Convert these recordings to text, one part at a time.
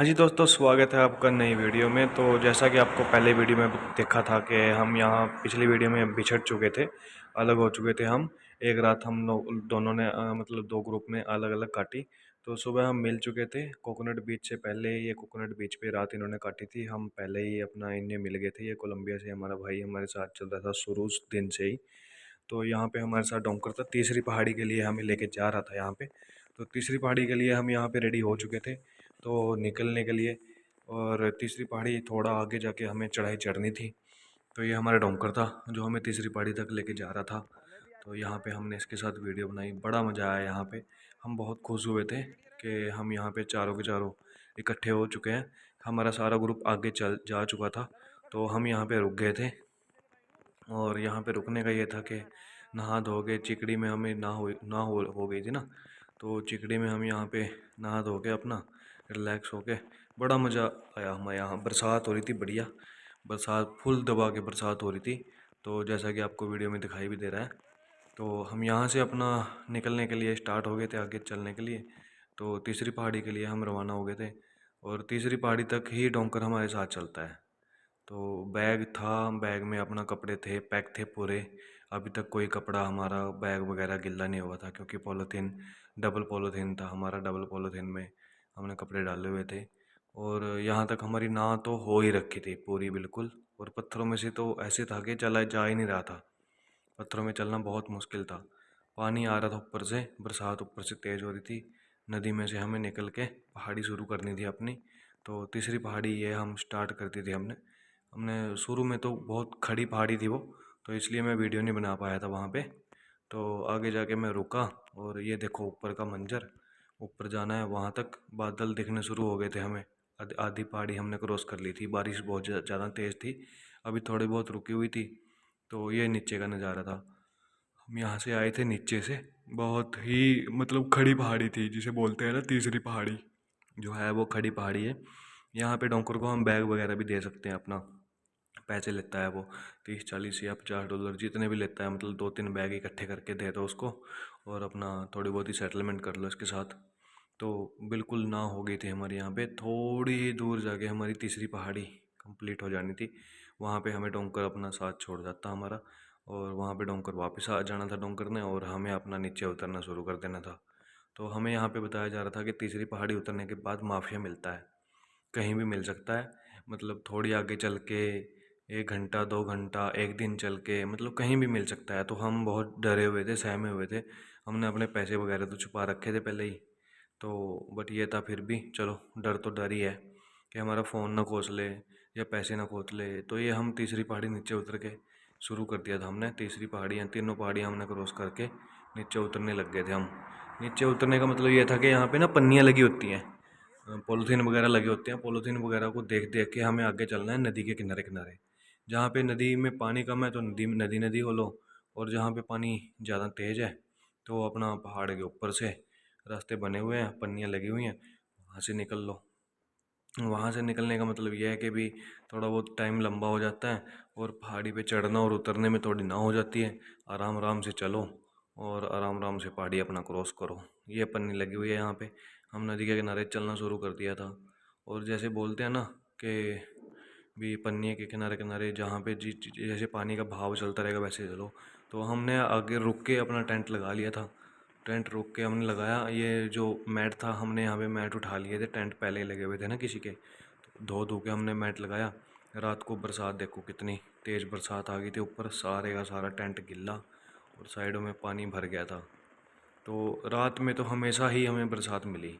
हाँ जी दोस्तों, स्वागत है आपका नई वीडियो में। तो जैसा कि आपको पहले वीडियो में देखा था कि हम यहाँ पिछली वीडियो में बिछड़ चुके थे, अलग हो चुके थे हम। एक रात हम लोग दोनों ने मतलब दो ग्रुप में अलग अलग काटी। तो सुबह हम मिल चुके थे कोकोनट बीच से पहले। ये कोकोनट बीच पे रात इन्होंने काटी थी, हम पहले ही अपना इन्हें मिल गए थे। ये कोलंबिया से हमारा भाई हमारे साथ चल रहा था शुरू दिन से ही। तो यहाँ पे हमारे साथ डोंकर था, तीसरी पहाड़ी के लिए हमें लेके जा रहा था यहाँ पे। तो तीसरी पहाड़ी के लिए हम यहाँ पे रेडी हो चुके थे तो निकलने के लिए। और तीसरी पहाड़ी थोड़ा आगे जाके हमें चढ़ाई चढ़नी थी। तो ये हमारा डोंकर था जो हमें तीसरी पहाड़ी तक लेके जा रहा था। तो यहाँ पे हमने इसके साथ वीडियो बनाई, बड़ा मज़ा आया यहाँ पे। हम बहुत खुश हुए थे कि हम यहाँ पे चारों के चारों इकट्ठे हो चुके हैं। हमारा सारा ग्रुप आगे चल जा चुका था, तो हम यहाँ पे रुक गए थे। और यहाँ पे रुकने का ये था कि नहा धो के चिकड़ी में हमें हो गई थी ना। तो चिकड़ी में हम यहाँ पे नहा धो के अपना रिलैक्स हो के बड़ा मज़ा आया। हमारे यहाँ बरसात हो रही थी, बढ़िया बरसात, फुल दबा के बरसात हो रही थी। तो जैसा कि आपको वीडियो में दिखाई भी दे रहा है। तो हम यहाँ से अपना निकलने के लिए स्टार्ट हो गए थे आगे चलने के लिए। तो तीसरी पहाड़ी के लिए हम रवाना हो गए थे। और तीसरी पहाड़ी तक ही डोंकर हमारे साथ चलता है। तो बैग था, बैग में अपना कपड़े थे, पैक थे पूरे। अभी तक कोई कपड़ा हमारा बैग वगैरह गिल्ला नहीं हुआ था, क्योंकि पॉलीथीन, डबल पॉलीथीन था हमारा। डबल पॉलीथीन में हमने कपड़े डाले हुए थे। और यहाँ तक हमारी नाव तो हो ही रखी थी पूरी बिल्कुल। और पत्थरों में से तो ऐसे था कि चला जा ही नहीं रहा था, पत्थरों में चलना बहुत मुश्किल था। पानी आ रहा था ऊपर से, बरसात ऊपर से तेज़ हो रही थी। नदी में से हमें निकल के पहाड़ी शुरू करनी थी अपनी। तो तीसरी पहाड़ी ये हम स्टार्ट करती थी हमने हमने शुरू में तो बहुत खड़ी पहाड़ी थी वो, तो इसलिए मैं वीडियो नहीं बना पाया था वहाँ पे। तो आगे जाके मैं रुका और ये देखो ऊपर का मंजर। ऊपर जाना है, वहाँ तक बादल दिखने शुरू हो गए थे हमें। आधी पहाड़ी हमने क्रॉस कर ली थी, बारिश बहुत ज़्यादा तेज़ थी, अभी थोड़ी बहुत रुकी हुई थी। तो ये नीचे का नज़ारा था। हम यहाँ से आए थे नीचे से, बहुत ही मतलब खड़ी पहाड़ी थी, जिसे बोलते हैं ना तीसरी पहाड़ी जो है वो खड़ी पहाड़ी है। यहाँ पे डोंकर को हम बैग वगैरह भी दे सकते हैं अपना। पैसे लेता है वो 30 40 या 50 डॉलर जितने भी लेता है, मतलब 2 3 बैग इकट्ठे करके दे दो उसको और अपना थोड़ी बहुत ही सेटलमेंट कर लो इसके साथ। तो बिल्कुल ना हो गई थी हमारी यहाँ पे, थोड़ी ही दूर जाके हमारी तीसरी पहाड़ी कंप्लीट हो जानी थी। वहाँ पे हमें डोंकर अपना साथ छोड़ जाता हमारा। और वहाँ पे डोंकर वापस आ जाना था डोंकर ने, और हमें अपना नीचे उतरना शुरू कर देना था। तो हमें यहाँ पे बताया जा रहा था कि तीसरी पहाड़ी उतरने के बाद माफिया मिलता है, कहीं भी मिल सकता है। मतलब थोड़ी आगे चल के 1 घंटा 2 घंटा एक दिन चल के, मतलब कहीं भी मिल सकता है। तो हम बहुत डरे हुए थे, सहमे हुए थे। हमने अपने पैसे वगैरह तो छुपा रखे थे पहले ही। तो बट ये था, फिर भी चलो डर तो डर ही है कि हमारा फ़ोन ना खोस ले या पैसे ना खोस ले। तो ये हम तीसरी पहाड़ी नीचे उतर के शुरू कर दिया था हमने। तीसरी पहाड़ियाँ, तीनों पहाड़ियाँ हमने क्रॉस करके नीचे उतरने लग गए थे हम। नीचे उतरने का मतलब ये था कि यहाँ पे ना पन्नियाँ लगी होती हैं, पॉलीथीन वगैरह लगे होते हैं। पॉलीथीन वगैरह को देख देख के हमें आगे चलना है नदी के किनारे किनारे। जहाँ पे नदी में पानी कम है तो नदी नदी नदी हो लो, और जहाँ पे पानी ज़्यादा तेज़ है तो अपना पहाड़ के ऊपर से रास्ते बने हुए हैं, पन्नियाँ लगी हुई हैं, वहाँ से निकल लो। वहाँ से निकलने का मतलब यह है कि भी थोड़ा बहुत टाइम लंबा हो जाता है, और पहाड़ी पे चढ़ना और उतरने में थोड़ी ना हो जाती है। आराम आराम से चलो और आराम आराम से पहाड़ी अपना क्रॉस करो। ये पन्नी लगी हुई है यहाँ पे। हम नदी के किनारे चलना शुरू कर दिया था। और जैसे बोलते हैं ना कि भी पन्नी के किनारे किनारे जहाँ पे जैसे पानी का बहाव चलता रहेगा वैसे चलो। तो हमने आगे रुक के अपना टेंट लगा लिया था। टेंट रुक के हमने लगाया, ये जो मैट था हमने यहाँ पे मैट उठा लिए थे, टेंट पहले ही लगे हुए थे ना किसी के, तो धो धो के हमने मैट लगाया। रात को बरसात देखो कितनी तेज़ बरसात आ गई थी, ऊपर सारे का सारा टेंट गिल्ला और साइडों में पानी भर गया था। तो रात में तो हमेशा ही हमें बरसात मिली,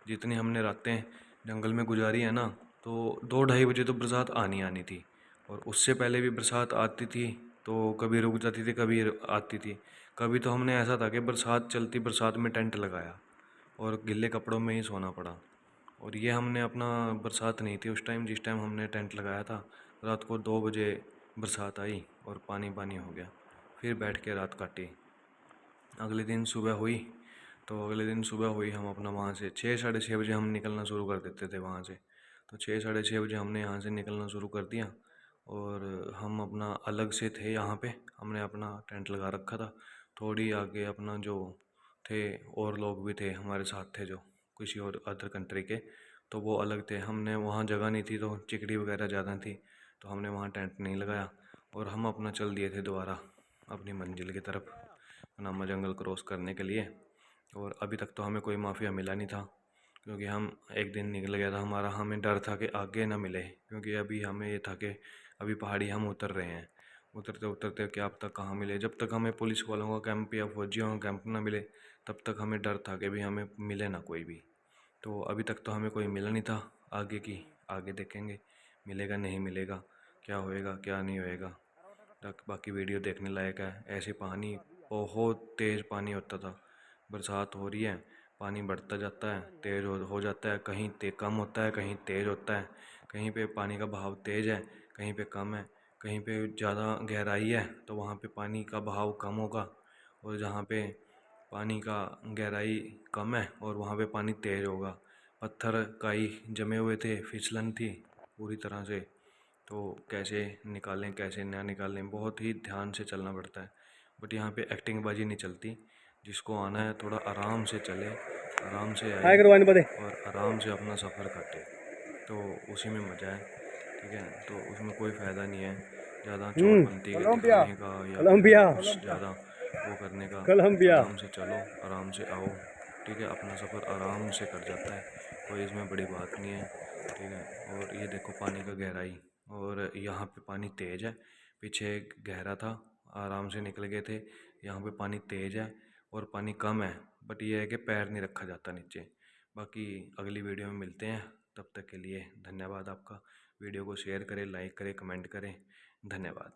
जितनी हमने रातें जंगल में गुजारी है ना। तो 2 ढाई बजे तो बरसात आनी आनी थी, और उससे पहले भी बरसात आती थी। तो कभी रुक जाती थी, कभी आती थी। कभी तो हमने ऐसा था कि बरसात चलती, बरसात में टेंट लगाया और गिले कपड़ों में ही सोना पड़ा। और ये हमने अपना, बरसात नहीं थी उस टाइम जिस टाइम हमने टेंट लगाया था। रात को 2 बजे बरसात आई और पानी पानी हो गया। फिर बैठ के रात काटी। अगले दिन सुबह हुई, तो अगले दिन सुबह हुई हम अपना वहाँ से 6 साढ़े 6 बजे हम निकलना शुरू कर देते थे वहाँ से। तो 6 साढ़े 6 बजे हमने यहाँ से निकलना शुरू कर दिया। और हम अपना अलग से थे यहाँ पे, हमने अपना टेंट लगा रखा था। थोड़ी आगे अपना जो थे और लोग भी थे हमारे साथ थे, जो किसी और अदर कंट्री के, तो वो अलग थे। हमने वहाँ जगह नहीं थी तो चिकड़ी वगैरह ज़्यादा थी, तो हमने वहाँ टेंट नहीं लगाया और हम अपना चल दिए थे दोबारा अपनी मंजिल की तरफ पनामा जंगल क्रॉस करने के लिए। और अभी तक तो हमें कोई माफिया मिला नहीं था, क्योंकि हम एक दिन निकल गया था हमारा। हमें डर था कि आगे ना मिले, क्योंकि अभी हमें ये था कि अभी पहाड़ी हम उतर रहे हैं, उतरते उतरते क्या अब तक कहाँ मिले। जब तक हमें पुलिस वालों का कैंप या फौजियों का कैंप ना मिले तब तक हमें डर था कि भी हमें मिले ना कोई भी। तो अभी तक तो हमें कोई मिला नहीं था। आगे देखेंगे मिलेगा नहीं मिलेगा, क्या होएगा क्या नहीं होएगा। तक बाकी वीडियो देखने लायक है। ऐसे पानी, बहुत तेज़ पानी होता था। बरसात हो रही है, पानी बढ़ता जाता है, तेज़ हो जाता है, कहीं कम होता है, कहीं तेज़ होता है। कहीं पे पानी का बहाव तेज़ है, कहीं पे कम है। कहीं पे ज़्यादा गहराई है तो वहाँ पे पानी का बहाव कम होगा, और जहाँ पे पानी का गहराई कम है और वहाँ पे पानी तेज़ होगा। पत्थर काई जमे हुए थे, फिसलन थी पूरी तरह से। तो कैसे निकालें कैसे ना निकालें, बहुत ही ध्यान से चलना पड़ता है। बट यहाँ पे एक्टिंग बाजी नहीं चलती। जिसको आना है थोड़ा आराम से चले, आराम से आए और आराम से अपना सफ़र काटे, तो उसी में मज़ा है। ठीक है, तो उसमें कोई फ़ायदा नहीं है ज़्यादा चोटपंती दिखाने का या फिर कुछ ज़्यादा वो करने का। आराम से चलो, आराम से आओ। ठीक है, अपना सफ़र आराम से कट जाता है, कोई इसमें बड़ी बात नहीं है। ठीक है, और ये देखो पानी का गहराई, और यहाँ पे पानी तेज़ है, पीछे गहरा था, आराम से निकल गए थे। यहाँ पे पानी तेज़ है और पानी कम है, बट ये है कि पैर नहीं रखा जाता नीचे। बाकी अगली वीडियो में मिलते हैं, तब तक के लिए धन्यवाद आपका। वीडियो को शेयर करें, लाइक करें, कमेंट करें। धन्यवाद।